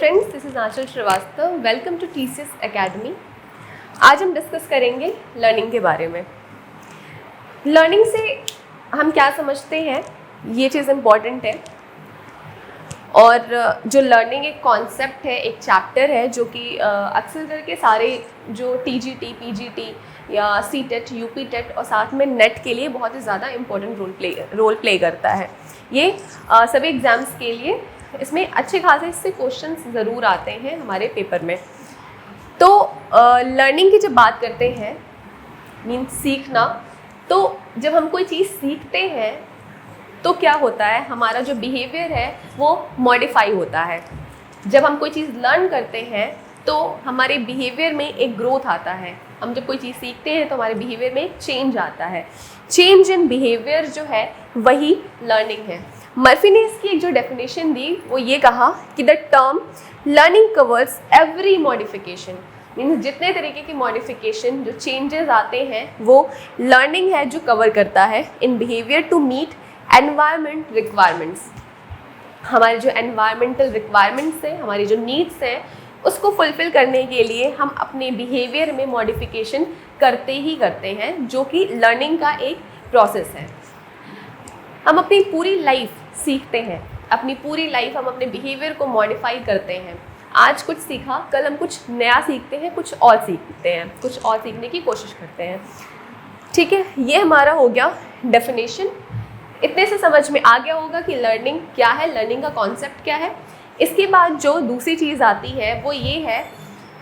Friends, this is Anchal Srivastava. Welcome to TCS academy. आज हम discuss करेंगे लर्निंग के बारे में। लर्निंग से हम क्या समझते हैं, ये चीज़ इम्पॉर्टेंट है। और जो लर्निंग एक कॉन्सेप्ट है, एक चैप्टर है जो कि अक्सर करके सारे जो टीजीटी, पीजीटी या सीटेट, यूपीटेट और साथ में नेट के लिए बहुत ही ज़्यादा इम्पोर्टेंट रोल प्ले करता है। ये सभी एग्ज़ाम्स के लिए इसमें अच्छे खासे इससे क्वेश्चंस ज़रूर आते हैं हमारे पेपर में। तो लर्निंग की जब बात करते हैं, मीन्स सीखना, तो जब हम कोई चीज़ सीखते हैं तो क्या होता है, हमारा जो बिहेवियर है वो मॉडिफाई होता है। जब हम कोई चीज़ लर्न करते हैं तो हमारे बिहेवियर में एक ग्रोथ आता है। हम जब कोई चीज़ सीखते हैं तो हमारे बिहेवियर में एक चेंज आता है। चेंज इन बिहेवियर जो है वही लर्निंग है। मर्फी ने इसकी एक जो डेफिनेशन दी वो ये कहा कि the term learning covers every modification, means जितने तरीके की मॉडिफिकेशन, जो चेंजेस आते हैं वो लर्निंग है जो कवर करता है in behaviour to meet environment requirements. हमारे जो एनवायरमेंटल रिक्वायरमेंट्स हैं, हमारी जो नीड्स हैं, उसको फुलफ़िल करने के लिए हम अपने बिहेवियर में मॉडिफिकेशन करते ही करते हैं, जो कि लर्निंग का एक प्रोसेस है। हम अपनी पूरी लाइफ सीखते हैं, अपनी पूरी लाइफ हम अपने बिहेवियर को मॉडिफाई करते हैं। आज कुछ सीखा, कल हम कुछ नया सीखते हैं, कुछ और सीखते हैं, कुछ और सीखने की कोशिश करते हैं। ठीक है, ये हमारा हो गया डेफिनेशन। इतने से समझ में आ गया होगा कि लर्निंग क्या है, लर्निंग का कॉन्सेप्ट क्या है। इसके बाद जो दूसरी चीज़ आती है वो ये है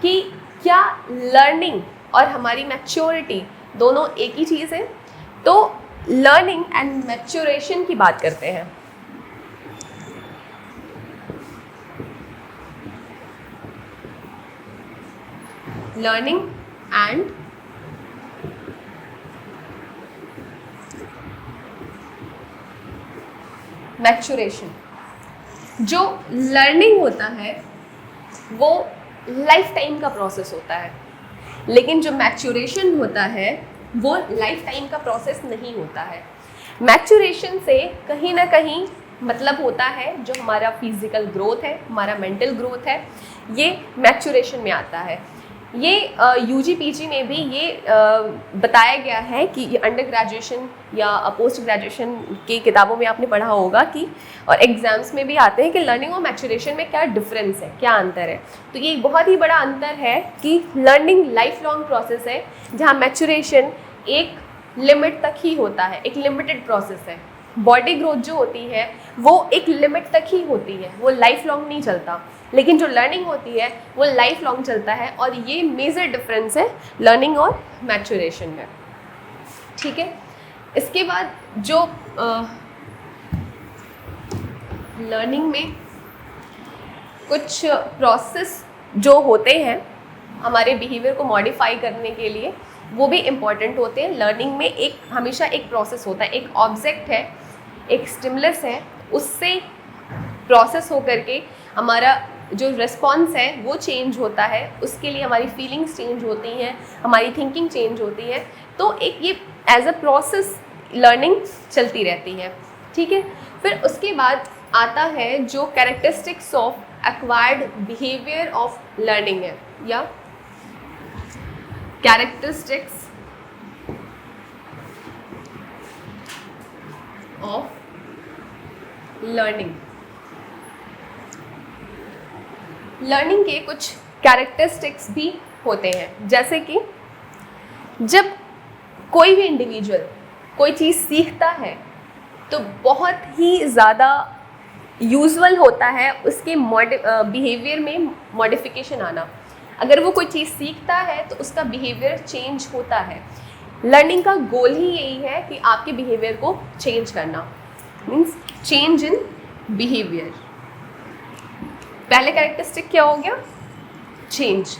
कि क्या लर्निंग और हमारी मैच्योरिटी दोनों एक ही चीज़ है। तो लर्निंग एंड मैच्योरेशन की बात करते हैं। Learning and maturation. जो लर्निंग होता है वो लाइफ टाइम का प्रोसेस होता है, लेकिन जो मैच्योरेशन होता है वो लाइफ टाइम का प्रोसेस नहीं होता है। मैच्योरेशन से कहीं ना कहीं मतलब होता है जो हमारा फिजिकल ग्रोथ है, हमारा मेंटल ग्रोथ है, ये मैच्योरेशन में आता है। ये यूजी पीजी में भी ये बताया गया है कि ये अंडर ग्रेजुएशन या पोस्ट ग्रेजुएशन की किताबों में आपने पढ़ा होगा कि, और एग्जाम्स में भी आते हैं कि लर्निंग और मैच्योरेशन में क्या डिफरेंस है, क्या अंतर है। तो ये एक बहुत ही बड़ा अंतर है कि लर्निंग लाइफ लॉन्ग प्रोसेस है, जहाँ मैच्योरेशन एक लिमिट तक ही होता है, एक लिमिटेड प्रोसेस है। बॉडी ग्रोथ जो होती है वो एक लिमिट तक ही होती है, वो लाइफ लॉन्ग नहीं चलता। लेकिन जो लर्निंग होती है वो लाइफ लॉन्ग चलता है, और ये मेजर डिफरेंस है लर्निंग और मैच्योरेशन में। ठीक है, इसके बाद जो लर्निंग में कुछ प्रोसेस जो होते हैं हमारे बिहेवियर को मॉडिफाई करने के लिए, वो भी इम्पॉर्टेंट होते हैं। लर्निंग में एक हमेशा एक प्रोसेस होता है, एक ऑब्जेक्ट है, एक स्टिमुलस है, उससे प्रोसेस होकर के हमारा जो रिस्पॉन्स है वो चेंज होता है, उसके लिए हमारी फीलिंग्स चेंज होती हैं, हमारी थिंकिंग चेंज होती है। तो एक ये एज अ प्रोसेस लर्निंग चलती रहती है। ठीक है, फिर उसके बाद आता है जो characteristics of acquired behaviour of learning है, या कैरेक्टरिस्टिक्स ऑफ लर्निंग। लर्निंग के कुछ कैरेक्टरिस्टिक्स भी होते हैं, जैसे कि जब कोई भी इंडिविजुअल कोई चीज़ सीखता है तो बहुत ही ज़्यादा यूजुअल होता है उसके बिहेवियर में मॉडिफिकेशन आना। अगर वो कोई चीज़ सीखता है तो उसका बिहेवियर चेंज होता है। लर्निंग का गोल ही यही है कि आपके बिहेवियर को चेंज करना, मीन्स चेंज इन बिहेवियर। पहले कैरेक्टरिस्टिक क्या हो गया, चेंज।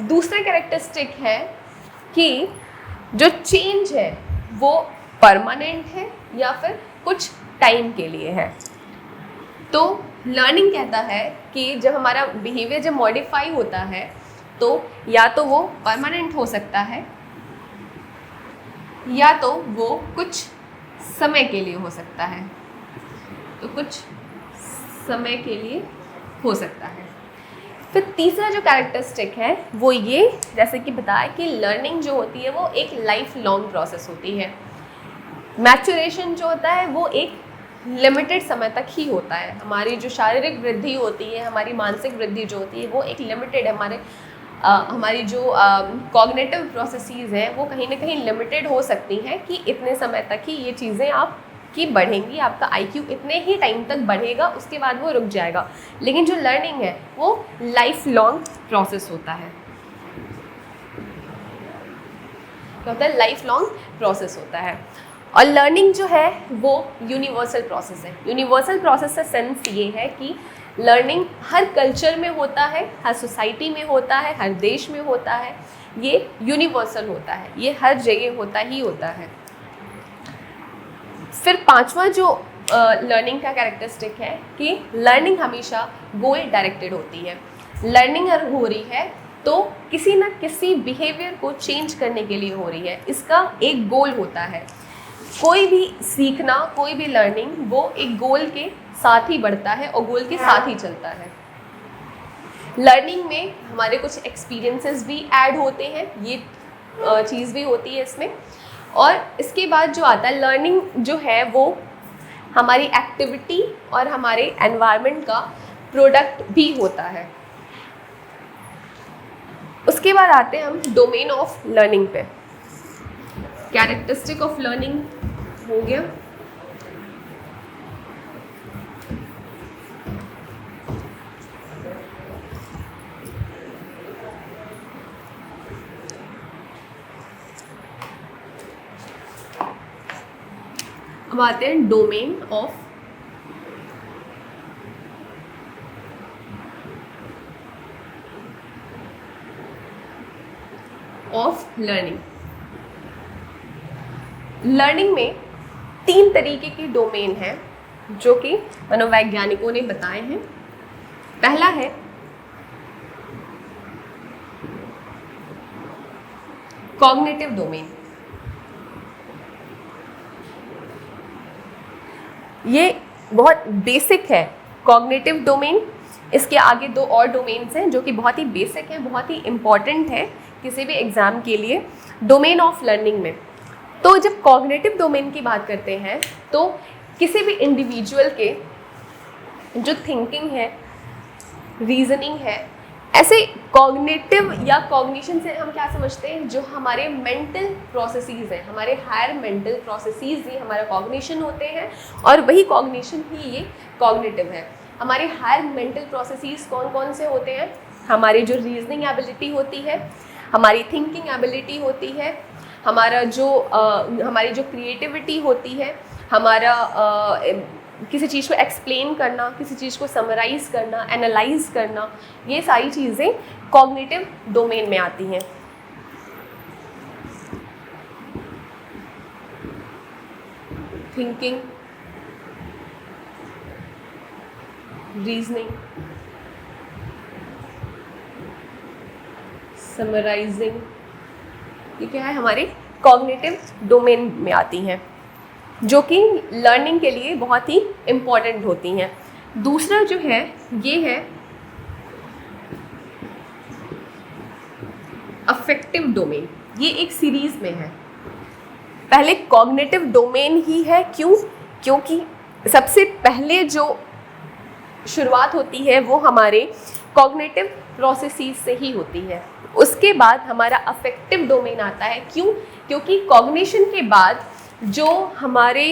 दूसरा कैरेक्टरिस्टिक है कि जो चेंज है वो परमानेंट है या फिर कुछ टाइम के लिए है। तो लर्निंग कहता है कि जब हमारा बिहेवियर जब मॉडिफाई होता है तो या तो वो परमानेंट हो सकता है या तो वो कुछ समय के लिए हो सकता है। तो कुछ समय के लिए हो सकता है। फिर तीसरा जो कैरेक्टरिस्टिक है वो ये, जैसे कि बताया कि लर्निंग जो होती है वो एक लाइफ लॉन्ग प्रोसेस होती है। मैच्योरेशन जो होता है वो एक लिमिटेड समय तक ही होता है। हमारी जो शारीरिक वृद्धि होती है, हमारी मानसिक वृद्धि जो होती है वो एक लिमिटेड है। हमारी जो कॉग्निटिव प्रोसेसेस हैं वो कहीं ना कहीं लिमिटेड हो सकती हैं कि इतने समय तक ही ये चीज़ें आपकी बढ़ेंगी, आपका आईक्यू इतने ही टाइम तक बढ़ेगा, उसके बाद वो रुक जाएगा। लेकिन जो लर्निंग है वो लाइफ लॉन्ग प्रोसेस होता है। क्या होता है? लाइफ लॉन्ग प्रोसेस होता है। और लर्निंग जो है वो यूनिवर्सल प्रोसेस है। यूनिवर्सल प्रोसेस का सेंस ये है कि लर्निंग हर कल्चर में होता है, हर सोसाइटी में होता है, हर देश में होता है। ये यूनिवर्सल होता है, ये हर जगह होता ही होता है। फिर पांचवा जो लर्निंग का कैरेक्टरिस्टिक है कि लर्निंग हमेशा गोल डायरेक्टेड होती है। लर्निंग अगर हो रही है तो किसी न किसी बिहेवियर को चेंज करने के लिए हो रही है, इसका एक गोल होता है। कोई भी सीखना, कोई भी लर्निंग वो एक गोल के साथ ही बढ़ता है और गोल के साथ ही चलता है। लर्निंग में हमारे कुछ एक्सपीरियंसेस भी ऐड होते हैं, ये चीज़ भी होती है इसमें। और इसके बाद जो आता है, लर्निंग जो है वो हमारी एक्टिविटी और हमारे एनवायरनमेंट का प्रोडक्ट भी होता है। उसके बाद आते हैं हम डोमेन ऑफ लर्निंग पे। कैरेक्टरिस्टिक ऑफ लर्निंग हो गया। अब आते हैं डोमेन ऑफ लर्निंग। लर्निंग में 3 तरीके के डोमेन हैं जो कि मनोवैज्ञानिकों ने बताए हैं। पहला है कॉग्निटिव डोमेन। ये बहुत बेसिक है कॉग्निटिव डोमेन। इसके आगे 2 और डोमेन्स हैं जो कि बहुत ही बेसिक हैं, बहुत ही इम्पॉर्टेंट है किसी भी एग्ज़ाम के लिए। डोमेन ऑफ लर्निंग में तो जब कॉग्निटिव डोमेन की बात करते हैं तो किसी भी इंडिविजुअल के जो थिंकिंग है, रीजनिंग है, ऐसे कॉग्निटिव या कॉग्निशन से हम क्या समझते हैं, जो हमारे मेंटल प्रोसेसेस हैं, हमारे हायर मेंटल प्रोसेसेस ही हमारा कॉग्निशन होते हैं और वही कॉग्निशन ही ये कॉग्निटिव है। हमारे हायर मेंटल प्रोसेसेस कौन कौन से होते हैं? हमारी जो रीजनिंग एबिलिटी होती है, हमारी थिंकिंग एबिलिटी होती है, हमारी जो क्रिएटिविटी होती है, हमारा किसी चीज़ को एक्सप्लेन करना, किसी चीज़ को समराइज करना, एनालाइज करना, ये सारी चीज़ें कॉग्निटिव डोमेन में आती हैं। थिंकिंग, रीजनिंग, समराइजिंग, ये क्या है? हमारे कॉग्निटिव डोमेन में आती हैं जो कि लर्निंग के लिए बहुत ही इम्पॉर्टेंट होती हैं। दूसरा जो है ये है अफेक्टिव डोमेन। ये एक सीरीज में है। पहले कॉग्निटिव डोमेन ही है, क्यों? क्योंकि सबसे पहले जो शुरुआत होती है वो हमारे कॉग्निटिव प्रोसेसेस से ही होती है। उसके बाद हमारा अफेक्टिव डोमेन आता है। क्यों? क्योंकि कॉग्निशन के बाद जो हमारे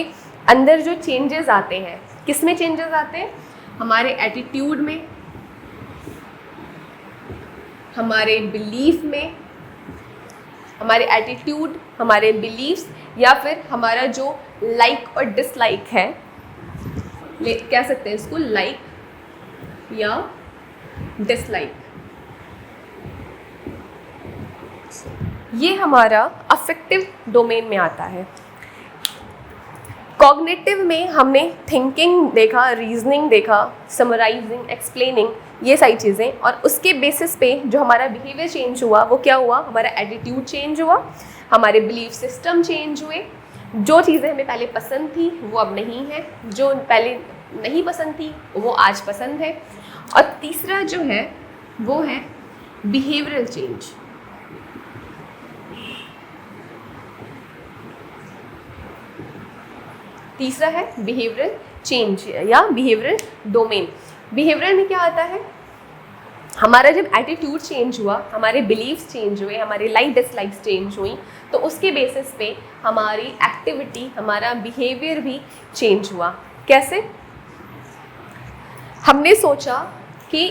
अंदर जो चेंजेस आते हैं, किस में चेंजेस आते हैं? हमारे एटीट्यूड में, हमारे बिलीफ में, हमारे एटीट्यूड, हमारे बिलीफ्स, या फिर हमारा जो लाइक और डिसलाइक है, कह सकते हैं इसको लाइक या डिसलाइक, ये हमारा अफेक्टिव डोमेन में आता है। कॉग्निटिव में हमने थिंकिंग देखा, रीजनिंग देखा, समराइजिंग, एक्सप्लेनिंग, ये सारी चीज़ें, और उसके बेसिस पे जो हमारा बिहेवियर चेंज हुआ वो क्या हुआ? हमारा एटीट्यूड चेंज हुआ, हमारे बिलीफ सिस्टम चेंज हुए। जो चीज़ें हमें पहले पसंद थी वो अब नहीं है, जो पहले नहीं पसंद थी वो आज पसंद है। और तीसरा जो है वो है बिहेवियरल चेंज। तीसरा है बिहेवियरल चेंज या बिहेवियरल डोमेन। बिहेवियरल में क्या आता है, हमारा जब एटीट्यूड चेंज हुआ, हमारे बिलीव्स चेंज हुए, हमारी लाइक डिसलाइक्स चेंज हुई, तो उसके बेसिस पे हमारी एक्टिविटी, हमारा बिहेवियर भी चेंज हुआ। कैसे? हमने सोचा कि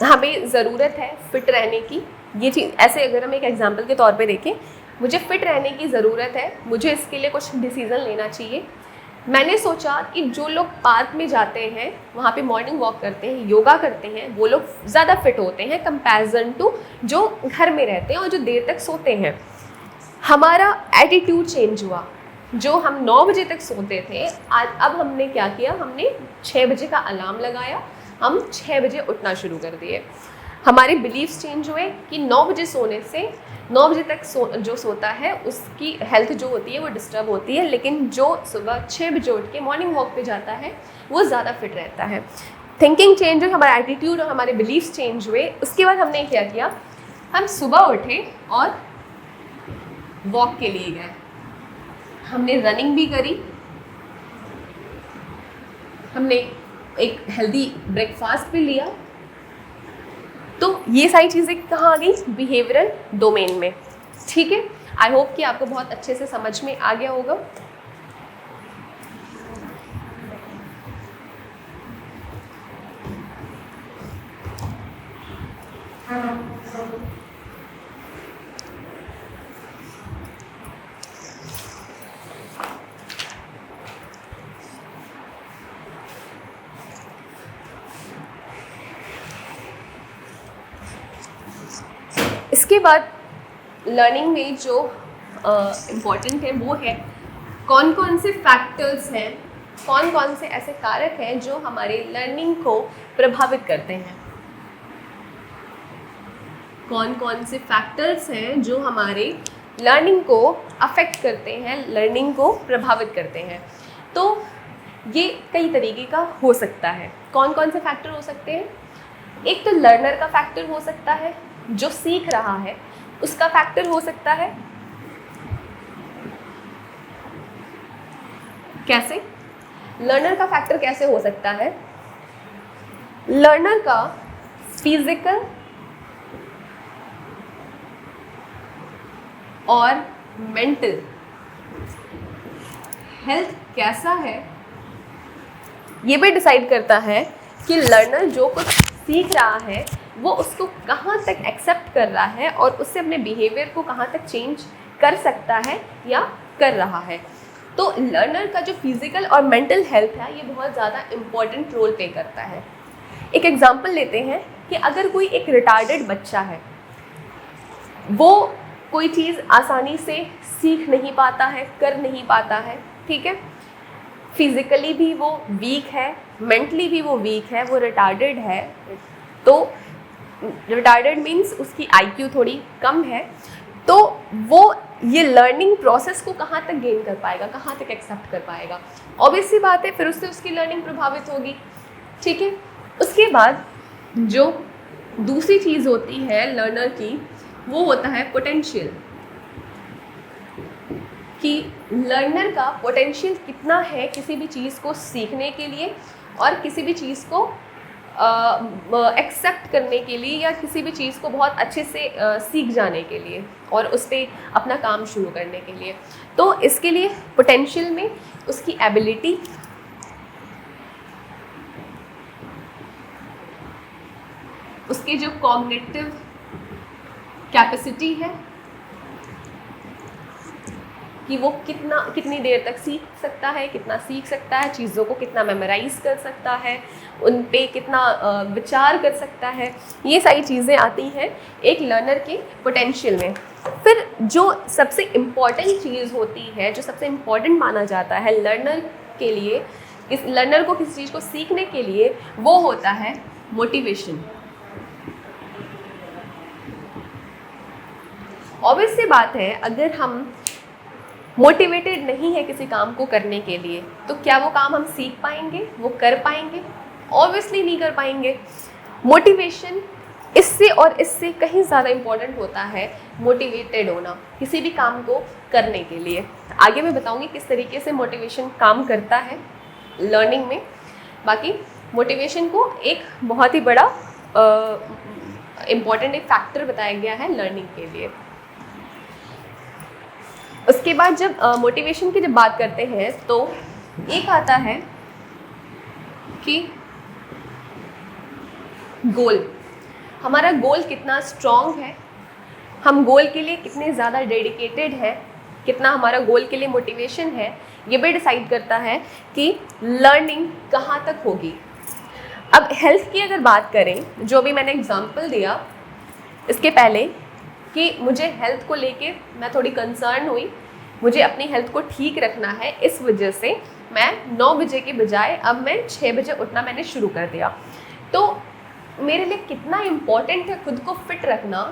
हमें ज़रूरत है फिट रहने की, ये चीज़ ऐसे अगर हम एक एग्जांपल के तौर पे देखें, मुझे फिट रहने की ज़रूरत है, मुझे इसके लिए कुछ डिसीज़न लेना चाहिए। मैंने सोचा कि जो लोग पार्क में जाते हैं, वहाँ पे मॉर्निंग वॉक करते हैं, योगा करते हैं, वो लोग ज़्यादा फिट होते हैं कंपैरिजन टू जो घर में रहते हैं और जो देर तक सोते हैं। हमारा एटीट्यूड चेंज हुआ। जो हम 9 बजे तक सोते थे, आज अब हमने क्या किया, हमने 6 बजे का अलार्म लगाया, हम 6 बजे उठना शुरू कर दिए। हमारे बिलीव्स चेंज हुए कि 9 बजे सोने से 9 बजे तक जो सोता है उसकी हेल्थ जो होती है वो डिस्टर्ब होती है, लेकिन जो सुबह 6 बजे उठ के मॉर्निंग वॉक पे जाता है वो ज़्यादा फिट रहता है। थिंकिंग चेंज हुई, हमारा एटीट्यूड और हमारे बिलीव्स चेंज हुए। उसके बाद हमने क्या किया, हम सुबह उठे और वॉक के लिए गए, हमने रनिंग भी करी, हमने एक हेल्दी ब्रेकफास्ट भी लिया। तो ये सारी चीज़ें कहाँ आ गई, बिहेवियरल डोमेन में। ठीक है, आई होप कि आपको बहुत अच्छे से समझ में आ गया होगा। इसके बाद लर्निंग में जो इम्पॉर्टेंट है वो है कौन कौन से फैक्टर्स हैं, कौन कौन से ऐसे कारक हैं जो हमारे लर्निंग को प्रभावित करते हैं। कौन कौन से फैक्टर्स हैं जो हमारे लर्निंग को अफेक्ट करते हैं, लर्निंग को प्रभावित करते हैं। तो ये कई तरीके का हो सकता है। कौन कौन से फैक्टर हो सकते हैं? एक तो लर्नर का फैक्टर हो सकता है, जो सीख रहा है उसका फैक्टर हो सकता है। कैसे? लर्नर का फैक्टर कैसे हो सकता है? लर्नर का फिजिकल और मेंटल हेल्थ कैसा है, ये भी डिसाइड करता है कि लर्नर जो कुछ सीख रहा है वो उसको कहाँ तक एक्सेप्ट कर रहा है और उससे अपने बिहेवियर को कहाँ तक चेंज कर सकता है या कर रहा है। तो लर्नर का जो फिजिकल और मेंटल हेल्थ है ये बहुत ज़्यादा इम्पॉर्टेंट रोल प्ले करता है। एक एग्जांपल लेते हैं कि अगर कोई एक रिटार्डेड बच्चा है, वो कोई चीज़ आसानी से सीख नहीं पाता है, कर नहीं पाता है, ठीक है, फिजिकली भी वो वीक है, मेंटली भी वो वीक है, वो रिटार्डेड है। तो रिटार्डेड मीन्स उसकी आईक्यू थोड़ी कम है, तो वो ये लर्निंग प्रोसेस को कहाँ तक गेन कर पाएगा, कहाँ तक एक्सेप्ट कर पाएगा। ऑब्वियस सी बात है, फिर उससे उसकी लर्निंग प्रभावित होगी। ठीक है, उसके बाद जो दूसरी चीज़ होती है लर्नर की, वो होता है पोटेंशियल, कि लर्नर का पोटेंशियल कितना है किसी भी चीज़ को सीखने के लिए और किसी भी चीज़ को एक्सेप्ट करने के लिए या किसी भी चीज़ को बहुत अच्छे से सीख जाने के लिए और उस पर अपना काम शुरू करने के लिए। तो इसके लिए पोटेंशियल में उसकी एबिलिटी, उसके जो कॉग्निटिव कैपेसिटी है कि वो कितनी देर तक सीख सकता है, कितना सीख सकता है, चीज़ों को कितना मेमोराइज कर सकता है, उन पे कितना विचार कर सकता है, ये सारी चीज़ें आती हैं एक लर्नर के पोटेंशियल में। फिर जो सबसे इम्पॉर्टेंट चीज़ होती है, जो सबसे इम्पॉर्टेंट माना जाता है लर्नर के लिए, इस लर्नर को किसी चीज़ को सीखने के लिए, वो होता है मोटिवेशन। ऑब्वियस सी बात है, अगर हम मोटिवेटेड नहीं है किसी काम को करने के लिए, तो क्या वो काम हम सीख पाएंगे, वो कर पाएंगे? ऑब्वियसली नहीं कर पाएंगे। मोटिवेशन इससे और इससे कहीं ज़्यादा इम्पॉर्टेंट होता है मोटिवेटेड होना किसी भी काम को करने के लिए। आगे मैं बताऊंगी किस तरीके से मोटिवेशन काम करता है लर्निंग में। बाकी मोटिवेशन को एक बहुत ही बड़ा इम्पॉर्टेंट एक फैक्टर बताया गया है लर्निंग के लिए। उसके बाद जब मोटिवेशन की जब बात करते हैं तो एक आता है कि गोल, हमारा गोल कितना स्ट्रॉन्ग है, हम गोल के लिए कितने ज़्यादा डेडिकेटेड हैं, कितना हमारा गोल के लिए मोटिवेशन है, ये भी डिसाइड करता है कि लर्निंग कहाँ तक होगी। अब हेल्थ की अगर बात करें, जो भी मैंने एग्जांपल दिया इसके पहले कि मुझे हेल्थ को लेके मैं थोड़ी कंसर्न हुई, मुझे अपनी हेल्थ को ठीक रखना है, इस वजह से मैं 9 बजे के बजाय अब मैं 6 बजे उठना मैंने शुरू कर दिया। तो मेरे लिए कितना इम्पॉर्टेंट है खुद को फिट रखना,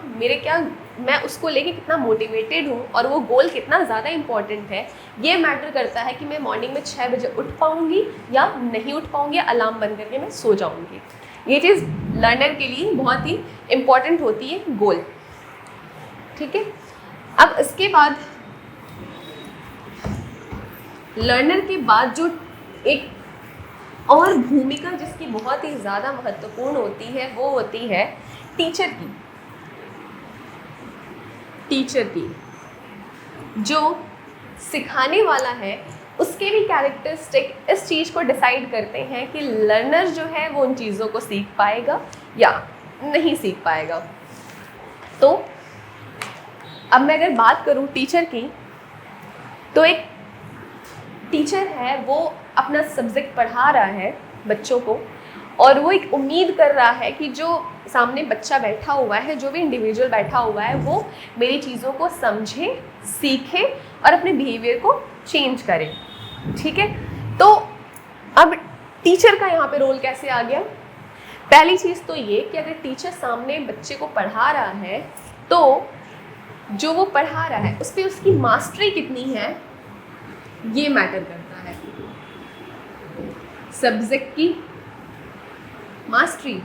मैं उसको लेके कितना मोटिवेटेड हूँ और वो गोल कितना ज़्यादा इम्पॉर्टेंट है, ये मैटर करता है कि मैं मॉर्निंग में 6 बजे उठ पाऊँगी या नहीं उठ पाऊँगी, अलार्म बंद करके मैं सो जाऊँगी। ये चीज़ लर्नर के लिए बहुत ही इम्पॉर्टेंट होती है, गोल। ठीक है। अब इसके बाद लर्नर के बाद जो एक और भूमिका जिसकी बहुत ही ज़्यादा महत्वपूर्ण होती है वो होती है टीचर की। टीचर की जो सिखाने वाला है उसके भी कैरेक्टरिस्टिक इस चीज़ को डिसाइड करते हैं कि लर्नर जो है वो उन चीज़ों को सीख पाएगा या नहीं सीख पाएगा। तो अब मैं अगर बात करूँ टीचर की, तो एक टीचर है वो अपना सब्जेक्ट पढ़ा रहा है बच्चों को और वो एक उम्मीद कर रहा है कि जो सामने बच्चा बैठा हुआ है, जो भी इंडिविजुअल बैठा हुआ है, वो मेरी चीज़ों को समझे, सीखे और अपने बिहेवियर को चेंज करे। ठीक है। तो अब टीचर का यहाँ पे रोल कैसे आ गया? पहली चीज़ तो ये कि अगर टीचर सामने बच्चे को पढ़ा रहा है तो जो वो पढ़ा रहा है उस पर उसकी मास्टरी कितनी है ये मैटर करता है। सब्जेक्ट की मास्टरी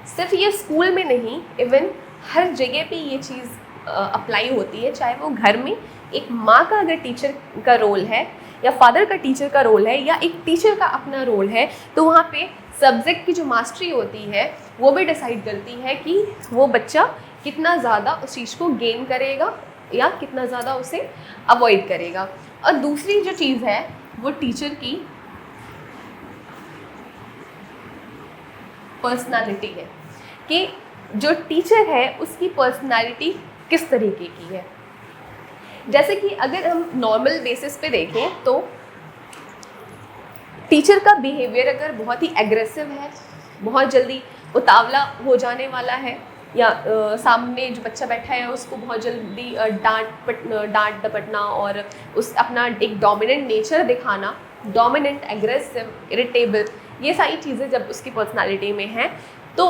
सिर्फ ये स्कूल में नहीं, इवन हर जगह पे ये चीज़ अप्लाई होती है। चाहे वो घर में एक माँ का अगर टीचर का रोल है या फादर का टीचर का रोल है या एक टीचर का अपना रोल है, तो वहाँ पे सब्जेक्ट की जो मास्टरी होती है वो भी डिसाइड करती है कि वो बच्चा कितना ज़्यादा उस चीज़ को गेन करेगा या कितना ज़्यादा उसे अवॉइड करेगा। और दूसरी जो चीज़ है वो टीचर की पर्सनालिटी है कि जो टीचर है उसकी पर्सनालिटी किस तरीके की है। जैसे कि अगर हम नॉर्मल बेसिस पे देखें तो टीचर का बिहेवियर अगर बहुत ही एग्रेसिव है, बहुत जल्दी उतावला हो जाने वाला है, या सामने जो बच्चा बैठा है उसको बहुत जल्दी डांट डपटना और उस अपना एक डोमिनेंट नेचर दिखाना, डोमिनेंट, एग्रेसिव, इरिटेबल, ये सारी चीज़ें जब उसकी पर्सनालिटी में हैं तो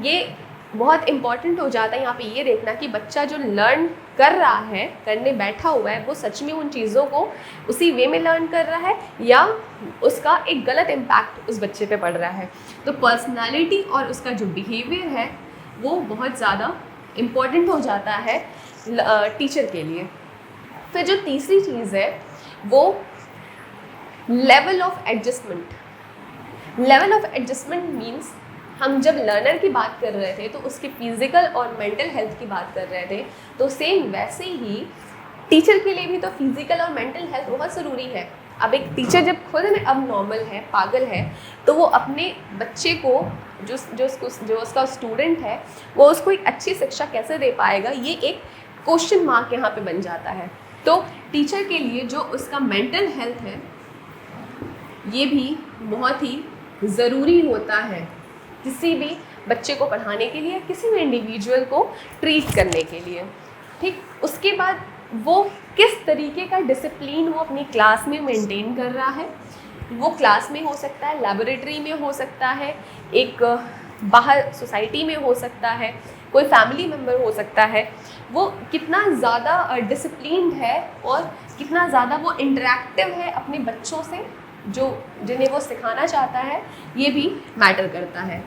ये बहुत इम्पॉर्टेंट हो जाता है यहाँ पे ये देखना कि बच्चा जो लर्न कर रहा है, करने बैठा हुआ है, वो सच में उन चीज़ों को उसी वे में लर्न कर रहा है या उसका एक गलत इम्पैक्ट उस बच्चे पे पड़ रहा है। तो पर्सनालिटी और उसका जो बिहेवियर है वो बहुत ज़्यादा इम्पॉर्टेंट हो जाता है टीचर के लिए। फिर जो तीसरी चीज़ है वो level of adjustment. Level of adjustment means हम जब लर्नर की बात कर रहे थे तो उसके फिज़िकल और मेंटल हेल्थ की बात कर रहे थे, तो सेम वैसे ही टीचर के लिए भी तो फिज़िकल और मेंटल हेल्थ बहुत ज़रूरी है। अब एक टीचर जब खुद में अब नॉर्मल है, पागल है, तो वो अपने बच्चे को जो उसका स्टूडेंट है वो उसको एक अच्छी शिक्षा कैसे दे पाएगा, ये एक क्वेश्चन मार्क यहाँ पे बन जाता है। तो टीचर के लिए जो उसका मेंटल हेल्थ है ये भी बहुत ही ज़रूरी होता है किसी भी बच्चे को पढ़ाने के लिए, किसी भी इंडिविजुअल को ट्रीट करने के लिए। ठीक, उसके बाद वो किस तरीके का डिसिप्लिन वो अपनी क्लास में मेंटेन कर रहा है। वो क्लास में हो सकता है, लैबोरेटरी में हो सकता है, एक बाहर सोसाइटी में हो सकता है, कोई फैमिली मेम्बर हो सकता है। वो कितना ज़्यादा डिसिप्लिन्ड है और कितना ज़्यादा वो इंटरेक्टिव है अपने बच्चों से, जिन्हें वो सिखाना चाहता है, ये भी मैटर करता है।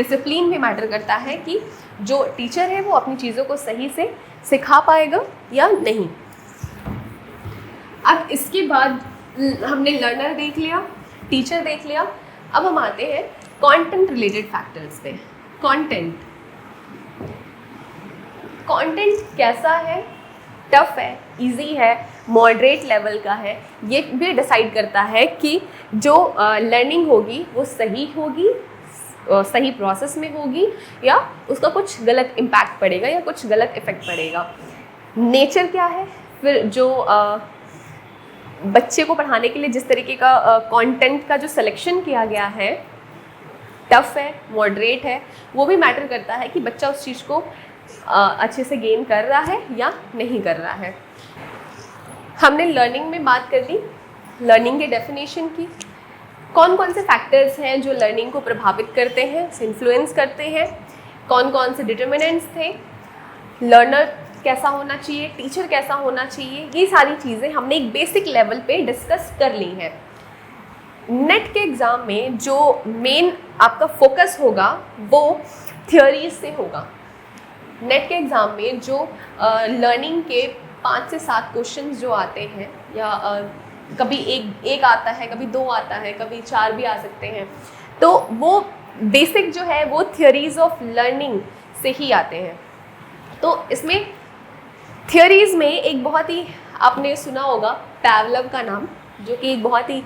डिसिप्लिन भी मैटर करता है कि जो टीचर है वो अपनी चीज़ों को सही से सिखा पाएगा या नहीं। अब इसके बाद हमने लर्नर देख लिया, टीचर देख लिया, अब हम आते हैं कंटेंट रिलेटेड फैक्टर्स पे। कंटेंट कैसा है, टफ है, इजी है, मॉडरेट लेवल का है, ये भी डिसाइड करता है कि जो लर्निंग होगी वो सही होगी, सही प्रोसेस में होगी, या उसका कुछ गलत इम्पैक्ट पड़ेगा या कुछ गलत इफेक्ट पड़ेगा। नेचर क्या है, फिर जो बच्चे को पढ़ाने के लिए जिस तरीके का कंटेंट का जो सिलेक्शन किया गया है, टफ है, मॉडरेट है, वो भी मैटर करता है कि बच्चा उस चीज़ को अच्छे से गेन कर रहा है या नहीं कर रहा है। हमने लर्निंग में बात कर ली, लर्निंग के डेफिनेशन की, कौन कौन से फैक्टर्स हैं जो लर्निंग को प्रभावित करते हैं, इन्फ्लुएंस करते हैं, कौन कौन से डिटर्मिनेंट्स थे, लर्नर कैसा होना चाहिए, टीचर कैसा होना चाहिए, ये सारी चीज़ें हमने एक बेसिक लेवल पे डिस्कस कर ली हैं। नेट के एग्ज़ाम में जो मेन आपका फोकस होगा वो थियोरीज से होगा। नेट के एग्ज़ाम में जो लर्निंग के 5 से 7 क्वेश्चंस जो आते हैं, या कभी एक आता है, कभी 2 आता है, कभी 4 भी आ सकते हैं, तो वो बेसिक जो है वो थियोरीज ऑफ लर्निंग से ही आते हैं। तो इसमें थियोरीज में एक बहुत ही आपने सुना होगा पावलोव का नाम, जो कि एक बहुत ही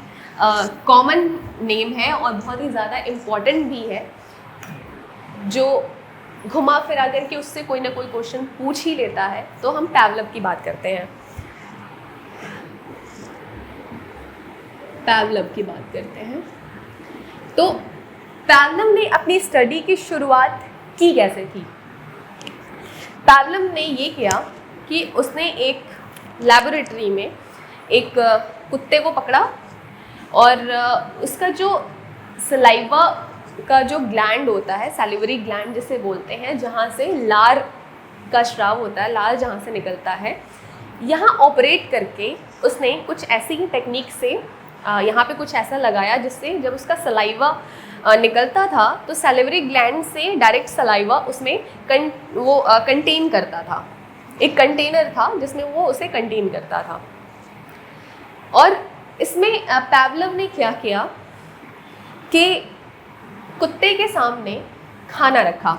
कॉमन नेम है और बहुत ही ज़्यादा इम्पॉर्टेंट भी है, जो घुमा फिरा करके उससे कोई ना कोई क्वेश्चन पूछ ही लेता है। तो हम पावलोव की बात करते हैं, पावलोव की बात करते हैं। तो पावलोव ने अपनी स्टडी की शुरुआत की कैसे की? पावलोव ने ये किया कि उसने एक लैबोरेटरी में एक कुत्ते को पकड़ा और उसका जो सलाइवा का जो ग्लैंड होता है, सैलिवरी ग्लैंड जिसे बोलते हैं, जहाँ से लार का स्राव होता है, लार जहाँ से निकलता है, यहाँ ऑपरेट करके उसने कुछ ऐसी ही टेक्निक से यहाँ पे कुछ ऐसा लगाया जिससे जब उसका सलाइवा निकलता था तो सैलिवरी ग्लैंड से डायरेक्ट सलाइवा उसमें कंटेन करता था। एक कंटेनर था जिसमें वो उसे कंटेन करता था। और इसमें पावलोव ने क्या किया कि कुत्ते के सामने खाना रखा।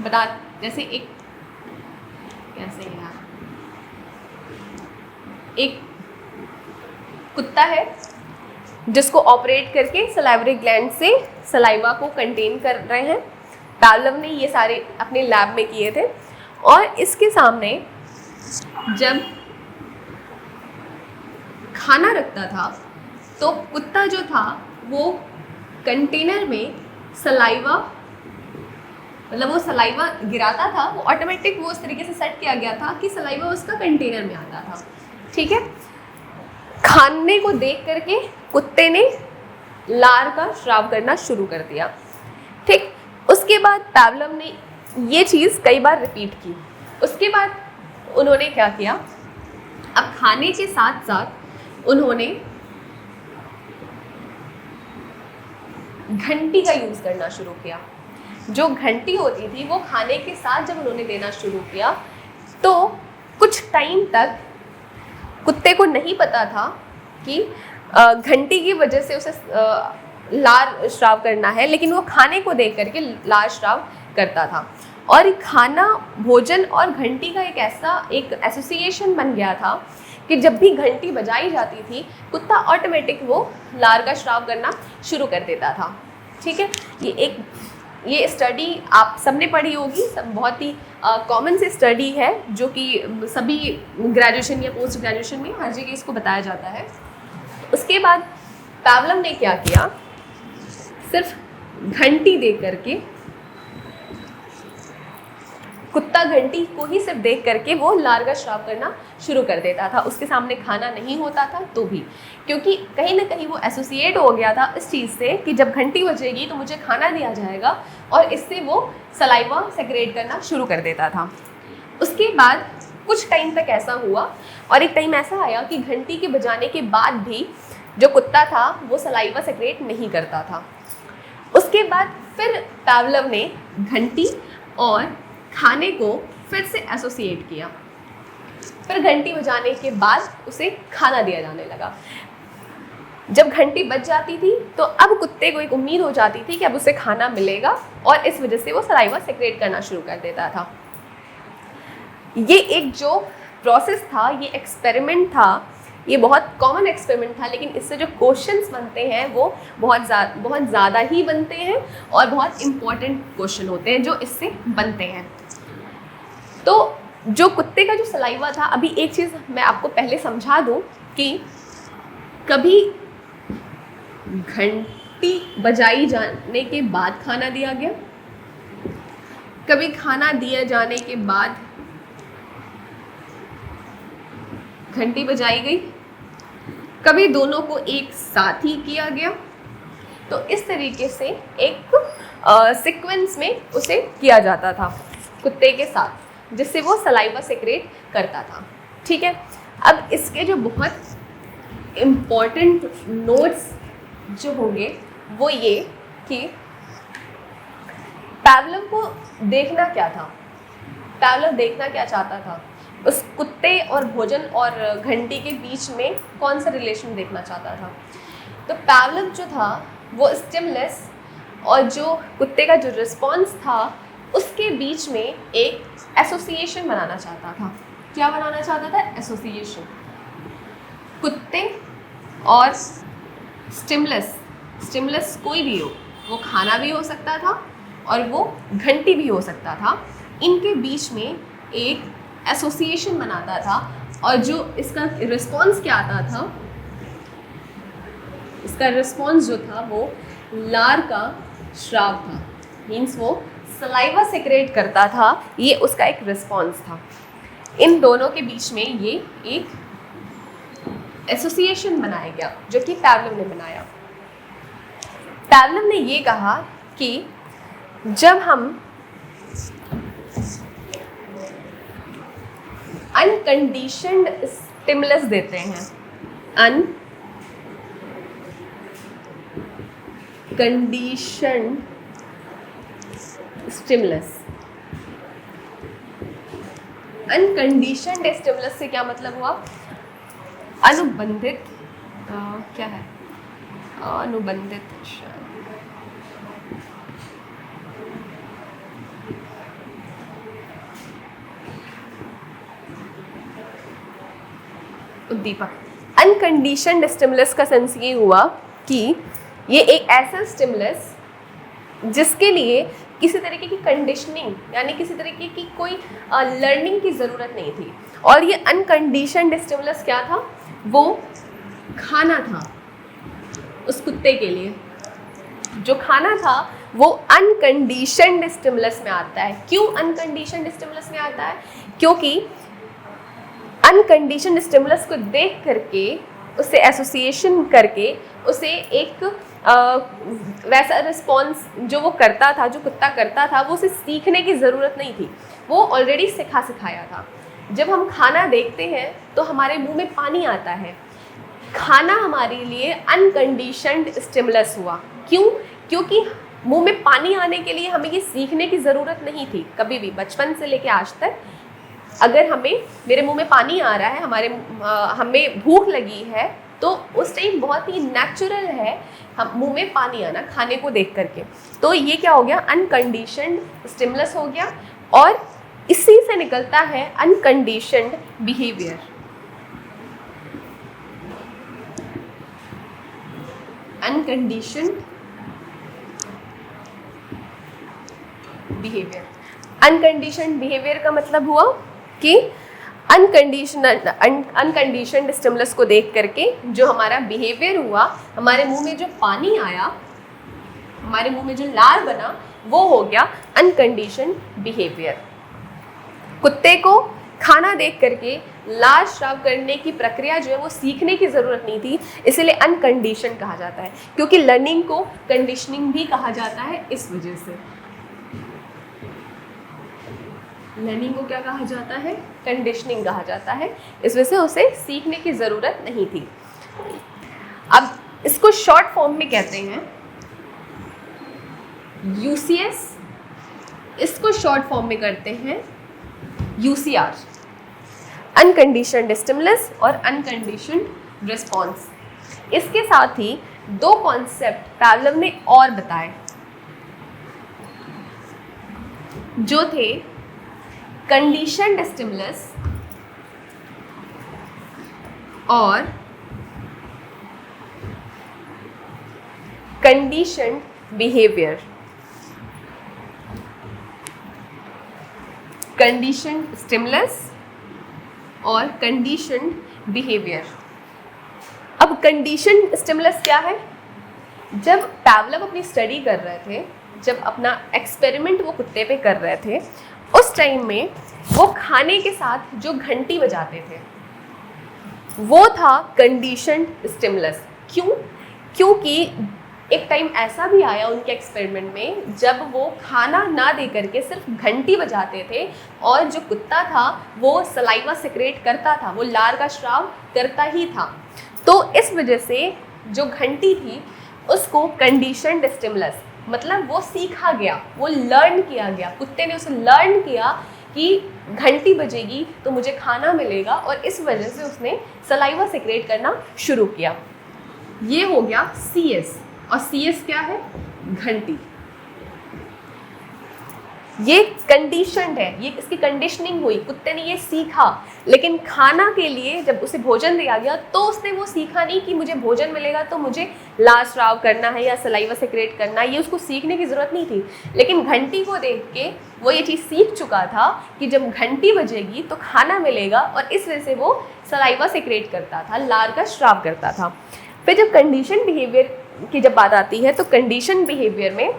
बता, जैसे एक कैसे यार, एक कुत्ता है जिसको ऑपरेट करके सलाइवरी ग्लैंड से सलाइवा को कंटेन कर रहे हैं। पावलोव ने ये सारे अपने लैब में किए थे। और इसके सामने जब खाना रखता था तो कुत्ता जो था वो कंटेनर में सलाइवा, मतलब वो सलाइवा गिराता था, वो ऑटोमेटिक वो उस तरीके से सेट किया गया था कि सलाइवा उसका कंटेनर में आता था। ठीक है, खाने को देख करके कुत्ते ने लार का स्राव करना शुरू कर दिया। ठीक, उसके बाद पावलोव ने ये चीज़ कई बार रिपीट की। उसके बाद उन्होंने क्या किया, अब खाने के साथ साथ उन्होंने घंटी का यूज़ करना शुरू किया। जो घंटी होती थी वो खाने के साथ जब उन्होंने देना शुरू किया तो कुछ टाइम तक कुत्ते को नहीं पता था कि घंटी की वजह से उसे लार स्राव करना है, लेकिन वो खाने को देख करके लार स्राव करता था। और खाना, भोजन और घंटी का एक एसोसिएशन बन गया था कि जब भी घंटी बजाई जाती थी कुत्ता ऑटोमेटिक वो लार का स्राव करना शुरू कर देता था। ठीक है, ये स्टडी आप सबने पढ़ी होगी, सब बहुत ही कॉमन सी स्टडी है जो कि सभी ग्रेजुएशन या पोस्ट ग्रेजुएशन में हर जगह इसको बताया जाता है। उसके बाद पावलोव ने क्या किया, सिर्फ घंटी देख करके, कुत्ता घंटी को ही सिर्फ देख करके वो लार का स्राव करना शुरू कर देता था। उसके सामने खाना नहीं होता था तो भी, क्योंकि कहीं ना कहीं वो एसोसिएट हो गया था इस चीज़ से कि जब घंटी बजेगी तो मुझे खाना दिया जाएगा, और इससे वो सलाइवा सेक्रेट करना शुरू कर देता था। उसके बाद कुछ टाइम तक ऐसा हुआ और एक टाइम ऐसा आया कि घंटी के बजाने के बाद भी जो कुत्ता था वो सलाइवा सेक्रेट नहीं करता था। उसके बाद फिर पावलोव ने घंटी और खाने को फिर से एसोसिएट किया। फिर घंटी बजाने के बाद उसे खाना दिया जाने लगा। जब घंटी बज जाती थी तो अब कुत्ते को एक उम्मीद हो जाती थी कि अब उसे खाना मिलेगा, और इस वजह से वो सलाइवा सेक्रेट करना शुरू कर देता था। ये एक जो प्रोसेस था, ये एक्सपेरिमेंट था, ये बहुत कॉमन एक्सपेरिमेंट था, लेकिन इससे जो क्वेश्चंस बनते हैं वो बहुत ज़्यादा ही बनते हैं और बहुत इम्पॉर्टेंट क्वेश्चन होते हैं जो इससे बनते हैं। तो जो कुत्ते का जो सलाइवा था, अभी एक चीज़ मैं आपको पहले समझा दूं कि कभी घंटी बजाई जाने के बाद खाना दिया गया, कभी खाना दिए जाने के बाद घंटी बजाई गई, कभी दोनों को एक साथ ही किया गया। तो इस तरीके से एक सीक्वेंस में उसे किया जाता था कुत्ते के साथ, जिससे वो सलाइवा सेक्रेट करता था। ठीक है, अब इसके जो बहुत इम्पॉर्टेंट नोट्स जो होंगे वो ये कि पावलोव को देखना क्या था, पावलोव देखना क्या चाहता था, उस कुत्ते और भोजन और घंटी के बीच में कौन सा रिलेशन देखना चाहता था। तो पावलोव जो था वो स्टिमुलस और जो कुत्ते का जो रिस्पॉन्स था उसके बीच में एक एसोसिएशन बनाना चाहता था। क्या बनाना चाहता था? एसोसिएशन। कुत्ते और स्टिमुलस कोई भी हो, वो खाना भी हो सकता था और वो घंटी भी हो सकता था, इनके बीच में एक एसोसिएशन बनाता था। और जो इसका रिस्पॉन्स क्या आता था, इसका रिस्पॉन्स जो था वो लार का श्राव था, मीन्स वो सलाइवा सेक्रेट करता था, ये उसका एक रिस्पॉन्स था। इन दोनों के बीच में ये एक एसोसिएशन बनाया गया जो कि पावलोव ने बनाया। पावलोव ने ये कहा कि जब हम अनकंडीशन्ड स्टिमुलस देते हैं, अनकंडीशन्ड स्टिमुलस, अनकंडीशन्ड स्टिमुलस से क्या मतलब हुआ? अनुबंधित क्या है? अनुबंधित उद्दीपक। अनकंडीशन्ड स्टिमुलस का सेंस ये हुआ कि ये एक ऐसा स्टिमुलस जिसके लिए किसी तरीके की कंडीशनिंग यानी किसी तरीके की कोई लर्निंग की ज़रूरत नहीं थी। और ये अनकंडीशन्ड स्टिमुलस क्या था? वो खाना था उस कुत्ते के लिए। जो खाना था वो अनकंडीशन्ड स्टिमुलस में आता है। क्यों अनकंडीशन्ड स्टिमुलस में आता है? क्योंकि अनकंडीशन्ड स्टिमुलस को देख करके, उससे एसोसिएशन करके, उसे एक वैसा रिस्पॉन्स जो वो करता था, जो कुत्ता करता था, वो उसे सीखने की ज़रूरत नहीं थी, वो ऑलरेडी सिखाया था। जब हम खाना देखते हैं तो हमारे मुंह में पानी आता है। खाना हमारे लिए अनकंडीशन्ड स्टिमुलस हुआ। क्यों? क्योंकि मुंह में पानी आने के लिए हमें ये सीखने की ज़रूरत नहीं थी। कभी भी बचपन से लेके आज तक अगर मेरे मुंह में पानी आ रहा है, हमें भूख लगी है, तो उस टाइम बहुत ही नेचुरल है हम मुंह में पानी आना खाने को देख करके। तो ये क्या हो गया? अनकंडीशन्ड स्टिमुलस हो गया, और इसी से निकलता है अनकंडीशन्ड बिहेवियर। अनकंडीशन्ड बिहेवियर। अनकंडीशन्ड बिहेवियर का मतलब हुआ कि अनकंडीशन्ड स्टिमुलस को देख करके जो हमारा बिहेवियर हुआ, हमारे मुंह में जो पानी आया, हमारे मुंह में जो लार बना, वो हो गया अनकंडीशन्ड बिहेवियर। कुत्ते को खाना देख करके लार श्राव करने की प्रक्रिया जो है वो सीखने की ज़रूरत नहीं थी, इसलिए अनकंडीशन कहा जाता है। क्योंकि लर्निंग को कंडीशनिंग भी कहा जाता है इस वजह से। लर्निंग को क्या कहा जाता है? कंडीशनिंग कहा जाता है। इस वजह से उसे सीखने की ज़रूरत नहीं थी। अब इसको शॉर्ट फॉर्म में कहते हैं UCS, इसको शॉर्ट फॉर्म में करते हैं UCR, अनकंडीशनड स्टिमुलस और अनकंडीशनड रिस्पॉन्स। इसके साथ ही दो कॉन्सेप्ट पावलोव ने और बताए जो थे कंडीशनड स्टिमुलस और कंडीशनड बिहेवियर। कंडीशनड स्टिमुलस और कंडीशनड बिहेवियर। अब कंडीशनड स्टिमुलस क्या है? जब पावलोव अपनी स्टडी कर रहे थे, जब अपना एक्सपेरिमेंट वो कुत्ते पे कर रहे थे, उस टाइम में वो खाने के साथ जो घंटी बजाते थे वो था कंडीशनड स्टिमुलस। क्यों? क्योंकि एक टाइम ऐसा भी आया उनके एक्सपेरिमेंट में जब वो खाना ना दे करके सिर्फ घंटी बजाते थे और जो कुत्ता था वो सलाइवा सिक्रेट करता था, वो लार का स्राव करता ही था। तो इस वजह से जो घंटी थी उसको कंडीशनड स्टिमुलस, मतलब वो सीखा गया, वो लर्न किया गया, कुत्ते ने उसे लर्न किया कि घंटी बजेगी तो मुझे खाना मिलेगा, और इस वजह से उसने सलाइवा सिक्रेट करना शुरू किया। ये हो गया CS, और CS क्या है? घंटी। ये कंडीशनड है, ये इसकी कंडीशनिंग हुई, कुत्ते ने ये सीखा, लेकिन खाना के लिए जब उसे भोजन दिया गया तो उसने वो सीखा नहीं कि मुझे भोजन मिलेगा तो मुझे लार स्राव करना है या सलाइवा सेक्रेट करना है, ये उसको सीखने की ज़रूरत नहीं थी। लेकिन घंटी को देख के वो ये चीज़ सीख चुका था कि जब घंटी बजेगी तो खाना मिलेगा, और इस वजह से वो सलाइवा सेक्रेट करता था, लार का स्राव करता था। फिर जब कंडीशन बिहेवियर की जब बात आती है तो कंडीशन बिहेवियर में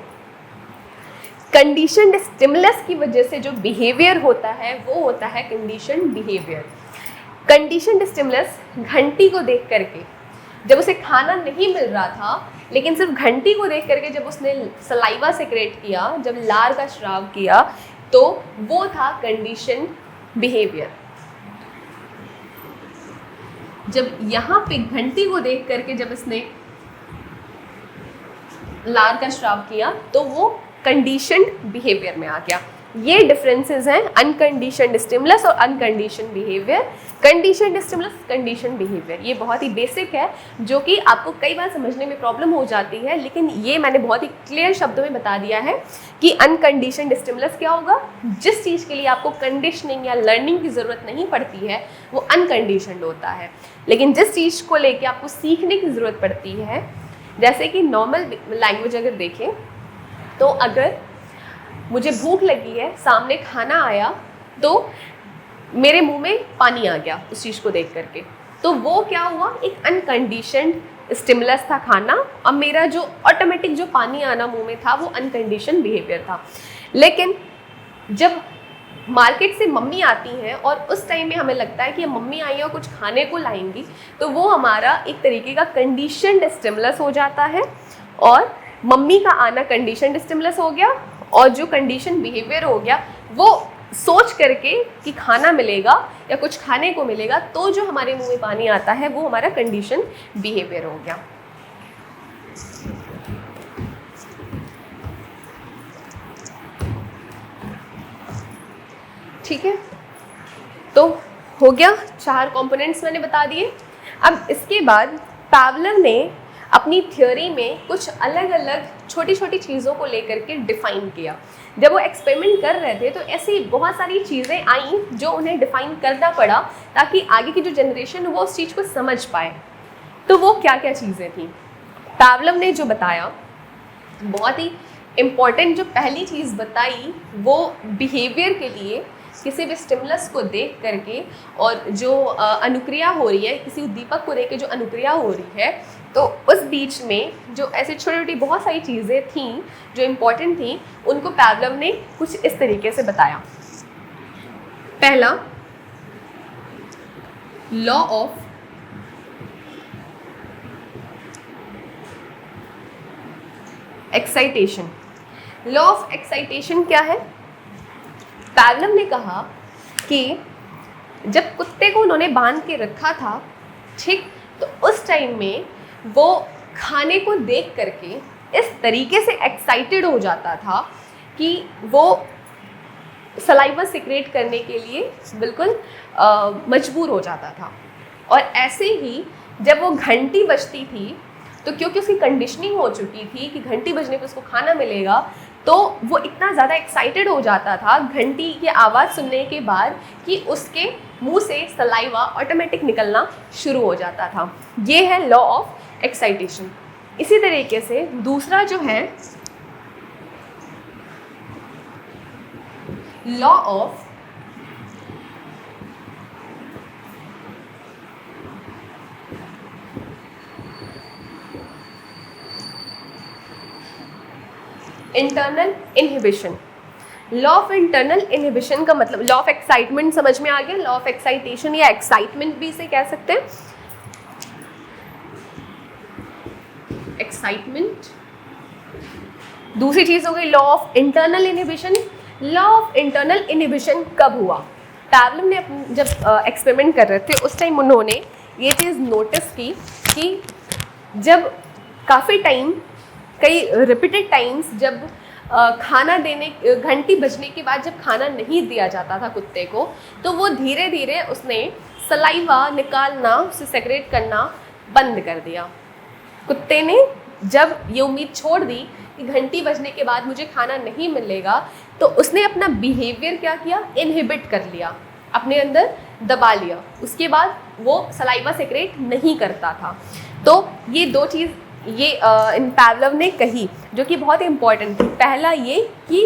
कंडीशनड स्टिमुलस की वजह से जो बिहेवियर होता है वो होता है कंडीशनड बिहेवियर। कंडीशनड स्टिमुलस घंटी को देख करके, जब उसे खाना नहीं मिल रहा था लेकिन सिर्फ घंटी को देख करके जब उसने सलाइवा सेक्रेट किया, जब लार का स्राव किया, तो वो था कंडीशनड बिहेवियर। जब यहाँ पे घंटी को देख करके जब इसने लार का स्राव किया तो वो कंडीशनड बिहेवियर में आ गया। ये डिफरेंसेस हैं अनकंडीशनड स्टिमुलस और unconditioned behaviour. Conditioned stimulus, conditioned behaviour, ये बहुत ही बेसिक है जो कि आपको कई बार समझने में प्रॉब्लम हो जाती है, लेकिन ये मैंने बहुत ही क्लियर शब्दों में बता दिया है कि अनकंडीशनड स्टिमुलस क्या होगा। जिस चीज़ के लिए आपको कंडीशनिंग या लर्निंग की ज़रूरत नहीं पड़ती है वो अनकंडीशनड होता है, लेकिन जिस चीज़ को लेकर आपको सीखने की ज़रूरत पड़ती है, जैसे कि नॉर्मल लैंग्वेज अगर देखें तो अगर मुझे भूख लगी है, सामने खाना आया तो मेरे मुंह में पानी आ गया उस चीज़ को देख करके, तो वो क्या हुआ? एक अनकंडीशनड स्टिमुलस था खाना, और मेरा जो ऑटोमेटिक जो पानी आना मुंह में था वो अनकंडीशनड बिहेवियर था। लेकिन जब मार्केट से मम्मी आती हैं और उस टाइम में हमें लगता है कि मम्मी आई है और कुछ खाने को लाएंगी, तो वो हमारा एक तरीके का कंडीशनड स्टिमुलस हो जाता है, और मम्मी का आना कंडीशनड स्टिमुलस हो गया, और जो कंडीशन बिहेवियर हो गया वो सोच करके कि खाना मिलेगा या कुछ खाने को मिलेगा तो जो हमारे मुंह में पानी आता है वो हमारा कंडीशन बिहेवियर हो गया। ठीक है, तो हो गया, 4 कंपोनेंट्स मैंने बता दिए। अब इसके बाद पावलोव ने अपनी थ्योरी में कुछ अलग अलग छोटी छोटी चीज़ों को लेकर के डिफ़ाइन किया। जब वो एक्सपेरिमेंट कर रहे थे तो ऐसी बहुत सारी चीज़ें आई जो उन्हें डिफ़ाइन करना पड़ा ताकि आगे की जो जनरेशन वो उस चीज़ को समझ पाए। तो वो क्या क्या चीज़ें थी? पावलोव ने जो बताया, बहुत ही इम्पॉर्टेंट जो पहली चीज़ बताई वो बिहेवियर के लिए किसी भी स्टिमुलस को देख करके और जो अनुक्रिया हो रही है, किसी उद्दीपक को देख के जो अनुक्रिया हो रही है, तो उस बीच में जो ऐसे छोटी छोटी बहुत सारी चीज़ें थीं जो इम्पोर्टेंट थीं, उनको पावलोव ने कुछ इस तरीके से बताया। पहला, law of excitation. Law of excitation क्या है? पावलोव ने कहा कि जब कुत्ते को उन्होंने बांध के रखा था, ठीक, तो उस टाइम में वो खाने को देख करके इस तरीके से एक्साइटेड हो जाता था कि वो सलाइवा सिक्रेट करने के लिए बिल्कुल मजबूर हो जाता था। और ऐसे ही जब वो घंटी बजती थी तो क्योंकि उसकी कंडीशनिंग हो चुकी थी कि घंटी बजने पे उसको खाना मिलेगा, तो वो इतना ज़्यादा एक्साइटेड हो जाता था घंटी की आवाज़ सुनने के बाद कि उसके मुंह से सलाइवा ऑटोमेटिक निकलना शुरू हो जाता था। ये है लॉ ऑफ एक्साइटेशन। इसी तरीके से दूसरा जो है law of internal inhibition. Law of internal inhibition का मतलब लॉ ऑफ एक्साइटमेंट समझ में आ गया। लॉ ऑफ एक्साइटेशन या एक्साइटमेंट भी इसे कह सकते हैं। एक्साइटमेंट। दूसरी चीज हो गई law of internal inhibition. Law of internal inhibition कब हुआ? पैवलव ने जब एक्सपेरिमेंट कर रहे थे उस टाइम उन्होंने ये चीज़ नोटिस की कि जब काफ़ी टाइम, कई रिपीटेड टाइम्स जब खाना देने, घंटी बजने के बाद जब खाना नहीं दिया जाता था कुत्ते को, तो वो धीरे धीरे उसने सलाइवा निकालना, उसे सेक्रेट करना बंद कर दिया। कुत्ते ने जब ये उम्मीद छोड़ दी कि घंटी बजने के बाद मुझे खाना नहीं मिलेगा, तो उसने अपना बिहेवियर क्या किया? इनहिबिट कर लिया, अपने अंदर दबा लिया। उसके बाद वो सलाइवा सेक्रेट नहीं करता था। तो ये दो चीज़ ये इन पैवलव ने कही जो कि बहुत इंपॉर्टेंट थी। पहला ये कि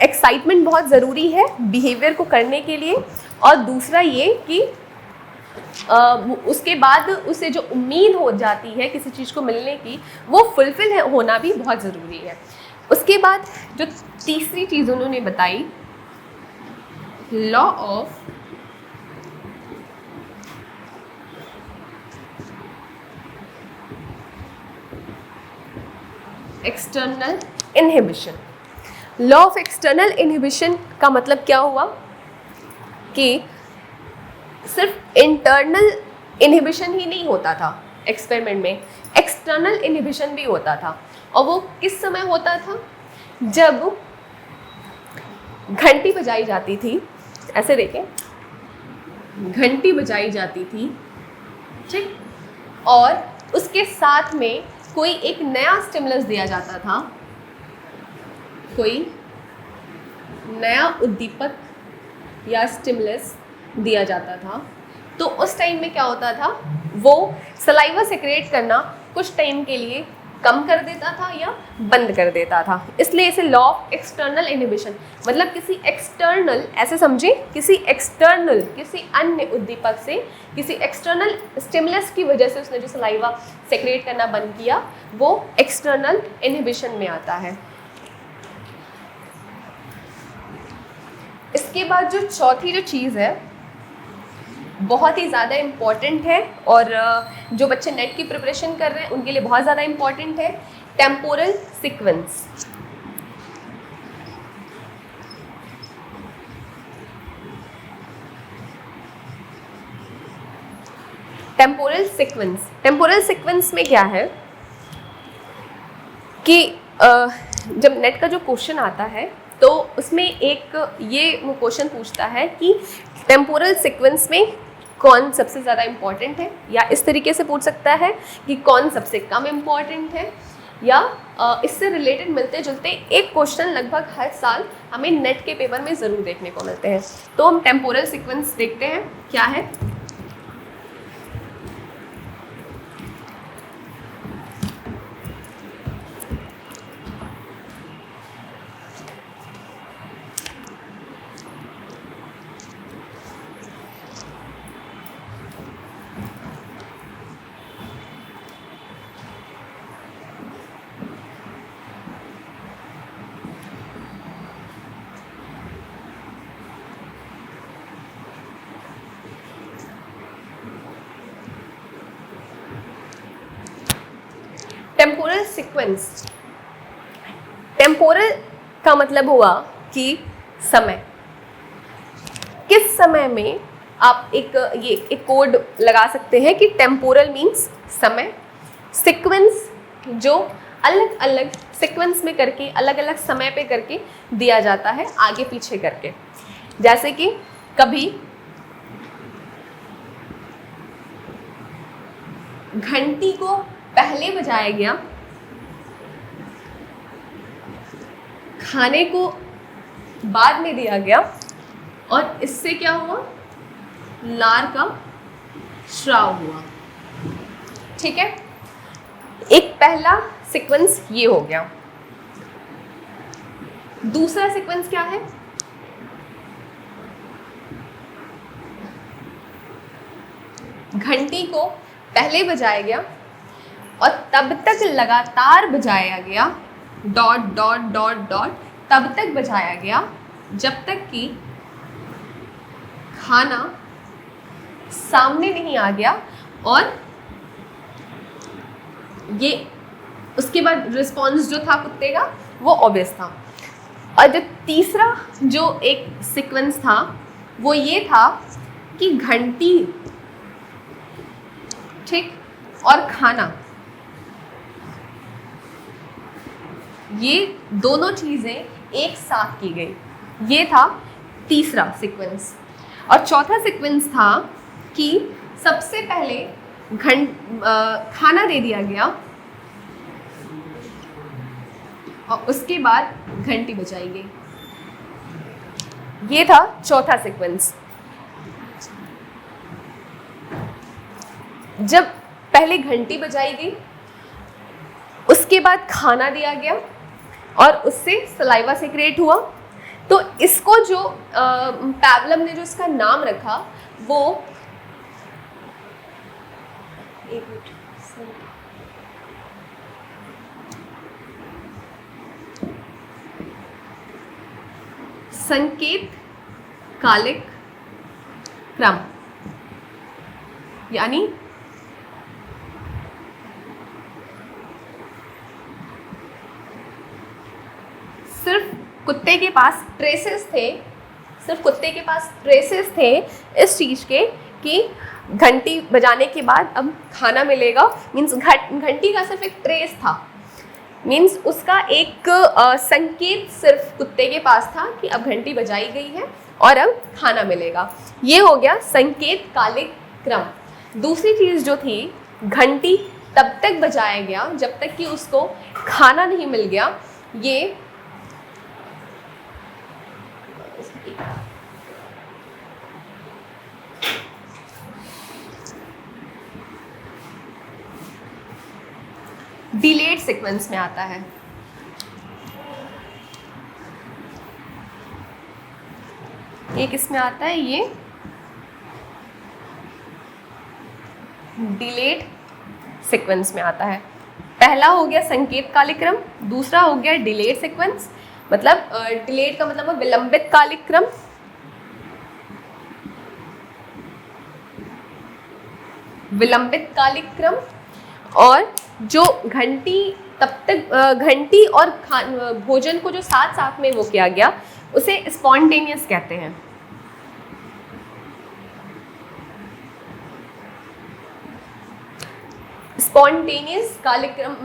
एक्साइटमेंट बहुत ज़रूरी है बिहेवियर को करने के लिए, और दूसरा ये कि उसके बाद उसे जो उम्मीद हो जाती है किसी चीज़ को मिलने की, वो फुलफिल होना भी बहुत ज़रूरी है। उसके बाद जो तीसरी चीज़ उन्होंने बताई, law of external inhibition. Law of external inhibition का मतलब क्या हुआ कि सिर्फ इंटरनल इनहिबिशन ही नहीं होता था एक्सपेरिमेंट में, एक्सटर्नल इनहिबिशन भी होता था। और वो किस समय होता था? जब घंटी बजाई जाती थी, ऐसे देखें, घंटी बजाई जाती थी, ठीक, और उसके साथ में कोई एक नया स्टिमुलस दिया जाता था, कोई नया उद्दीपक या स्टिमुलस दिया जाता था, तो उस टाइम में क्या होता था? वो सलाइवा सेक्रेट करना कुछ टाइम के लिए कम कर देता था या बंद कर देता था। इसलिए इसे लॉ ऑफ एक्सटर्नल इनहिबिशन, मतलब किसी एक्सटर्नल, ऐसे समझे, किसी एक्सटर्नल, किसी अन्य उद्दीपक से, किसी एक्सटर्नल स्टिमुलस की वजह से उसने जो सलाइवा सेक्रेट करना बंद किया, वो एक्सटर्नल इनहिबिशन में आता है। इसके बाद जो चौथी जो चीज़ है बहुत ही ज़्यादा इम्पॉर्टेंट है, और जो बच्चे नेट की प्रिपरेशन कर रहे हैं उनके लिए बहुत ज़्यादा इम्पॉर्टेंट है, temporal sequence. Temporal sequence. Temporal sequence में क्या है कि जब नेट का जो क्वेश्चन आता है तो उसमें एक ये क्वेश्चन पूछता है कि टेम्पोरल सीक्वेंस में कौन सबसे ज़्यादा इम्पॉर्टेंट है, या इस तरीके से पूछ सकता है कि कौन सबसे कम इम्पॉर्टेंट है, या इससे रिलेटेड मिलते जुलते एक क्वेश्चन लगभग हर साल हमें नेट के पेपर में ज़रूर देखने को मिलते हैं। तो हम टेम्पोरल सीक्वेंस देखते हैं क्या है। टेम्पोरल सीक्वेंस, टेम्पोरल का मतलब हुआ कि समय, किस समय में आप एक कोड लगा सकते हैं कि टेम्पोरल मीन्स समय, सीक्वेंस जो अलग अलग सीक्वेंस में करके, अलग अलग समय पे करके दिया जाता है, आगे पीछे करके। जैसे कि कभी घंटी को पहले बजाया गया, खाने को बाद में दिया गया, और इससे क्या हुआ, लार का श्राव हुआ। ठीक है, एक पहला सीक्वेंस ये हो गया। दूसरा सीक्वेंस क्या है, घंटी को पहले बजाया गया और तब तक लगातार बजाया गया, डॉट डॉट डॉट डॉट, तब तक बजाया गया जब तक कि खाना सामने नहीं आ गया, और ये उसके बाद रिस्पॉन्स जो था कुत्ते का वो ऑब्वियस था। और जो तीसरा जो एक सीक्वेंस था वो ये था कि घंटी, ठीक, और खाना, ये दोनों चीज़ें एक साथ की गई। ये था तीसरा सीक्वेंस। और चौथा सीक्वेंस था कि सबसे पहले खाना दे दिया गया और उसके बाद घंटी बजाई गई। ये था चौथा सीक्वेंस। जब पहले घंटी बजाई गई, उसके बाद खाना दिया गया और उससे सलाइवा सेक्रेट हुआ, तो इसको जो पैवलम ने जो इसका नाम रखा वो संकेत कालिक क्रम, यानी सिर्फ कुत्ते के पास ट्रेसेस थे, सिर्फ कुत्ते के पास ट्रेसेस थे इस चीज़ के कि घंटी बजाने के बाद अब खाना मिलेगा। मीन्स घंटी का सिर्फ एक ट्रेस था, मीन्स उसका एक संकेत सिर्फ कुत्ते के पास था कि अब घंटी बजाई गई है और अब खाना मिलेगा। ये हो गया संकेत कालिक क्रम। दूसरी चीज़ जो थी, घंटी तब तक बजाया गया जब तक कि उसको खाना नहीं मिल गया। ये डिलेड सीक्वेंस में आता है। एक इसमें आता है, ये डिलेड सीक्वेंस में आता है। पहला हो गया संकेत कालिक क्रम, दूसरा हो गया डिलेड सीक्वेंस। मतलब डिलेड का मतलब है विलंबित कालिक क्रम। विलंबित कालिक क्रम। और जो घंटी तब तक घंटी और भोजन को जो साथ साथ में वो किया गया उसे स्पॉन्टेनियस कहते हैं। स्पॉन्टेनियस कालिक क्रम,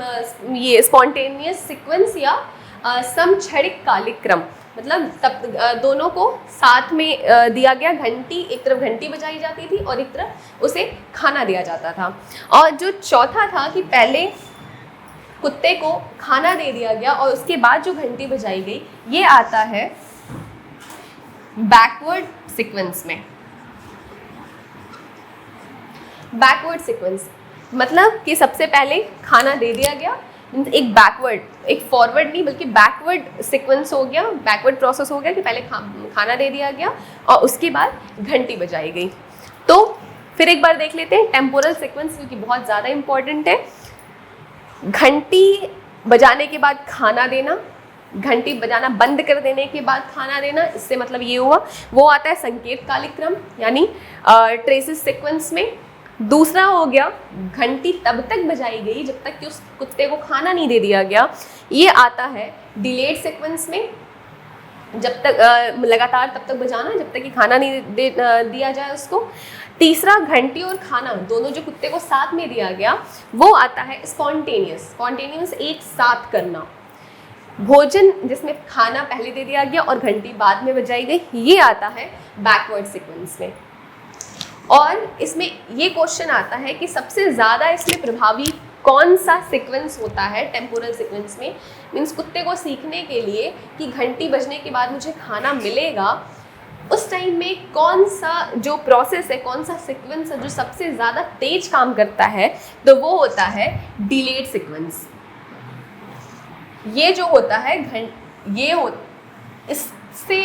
ये स्पॉन्टेनियस सीक्वेंस या समक्षणिक कालिक क्रम, मतलब तब दोनों को साथ में दिया गया। घंटी, एक तरफ घंटी बजाई जाती थी और एक तरफ उसे खाना दिया जाता था। और जो चौथा था कि पहले कुत्ते को खाना दे दिया गया और उसके बाद जो घंटी बजाई गई, ये आता है बैकवर्ड सीक्वेंस में। बैकवर्ड सीक्वेंस मतलब कि सबसे पहले खाना दे दिया गया, एक बैकवर्ड, एक फॉरवर्ड नहीं बल्कि बैकवर्ड सीक्वेंस हो गया, बैकवर्ड प्रोसेस हो गया कि पहले खाना दे दिया गया और उसके बाद घंटी बजाई गई। तो फिर एक बार देख लेते हैं टेम्पोरल सीक्वेंस, क्योंकि बहुत ज़्यादा इम्पॉर्टेंट है। घंटी बजाने के बाद खाना देना, घंटी बजाना बंद कर देने के बाद खाना देना, इससे मतलब ये हुआ। वो आता है संकेत कालिक क्रम यानी ट्रेसेस सीक्वेंस में। दूसरा हो गया घंटी तब तक बजाई गई जब तक कि उस कुत्ते को खाना नहीं दे दिया गया, ये आता है डिलेड सीक्वेंस में। जब तक लगातार तब तक बजाना जब तक कि खाना नहीं दिया जाए उसको। तीसरा, घंटी और खाना दोनों जो कुत्ते को साथ में दिया गया वो आता है स्पॉन्टेनियस। स्पॉन्टेनियस एक साथ करना। भोजन जिसमें खाना पहले दे दिया गया और घंटी बाद में बजाई गई, ये आता है बैकवर्ड सीक्वेंस में। और इसमें ये क्वेश्चन आता है कि सबसे ज़्यादा इसमें प्रभावी कौन सा सीक्वेंस होता है टेम्पोरल सीक्वेंस में। मीन्स कुत्ते को सीखने के लिए कि घंटी बजने के बाद मुझे खाना मिलेगा, उस टाइम में कौन सा जो प्रोसेस है, कौन सा सीक्वेंस है जो सबसे ज़्यादा तेज काम करता है, तो वो होता है डिलेड सीक्वेंस। ये जो होता है इससे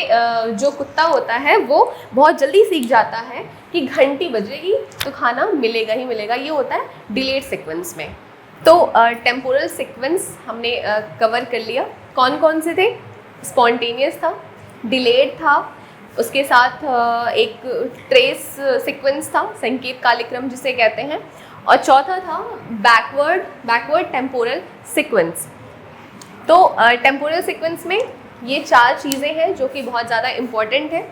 जो कुत्ता होता है वो बहुत जल्दी सीख जाता है कि घंटी बजेगी तो खाना मिलेगा ही मिलेगा। ये होता है डिलेड सीक्वेंस में। तो टेम्पोरल सीक्वेंस हमने कवर कर लिया। कौन कौन से थे? स्पॉन्टेनियस था, डिलेड था, उसके साथ एक ट्रेस सीक्वेंस था, संकेत कालिक्रम जिसे कहते हैं, और चौथा था बैकवर्ड टेम्पोरल सीक्वेंस। तो टेम्पोरल सीक्वेंस में ये 4 चीज़ें हैं जो कि बहुत ज़्यादा इम्पॉर्टेंट है।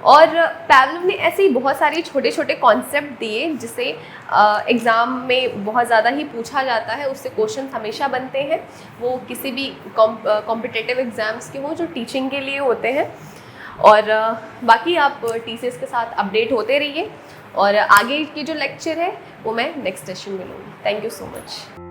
और पैवलोव ने ऐसे ही बहुत सारे छोटे छोटे कॉन्सेप्ट दिए जिसे एग्ज़ाम में बहुत ज़्यादा ही पूछा जाता है, उससे क्वेश्चन हमेशा बनते हैं, वो किसी भी कॉम्पिटिटिव एग्ज़ाम्स के हों जो टीचिंग के लिए होते हैं। और बाकी आप टीसीएस के साथ अपडेट होते रहिए, और आगे की जो लेक्चर है वो मैं नेक्स्ट सेशन में लूँगी। Thank you so much.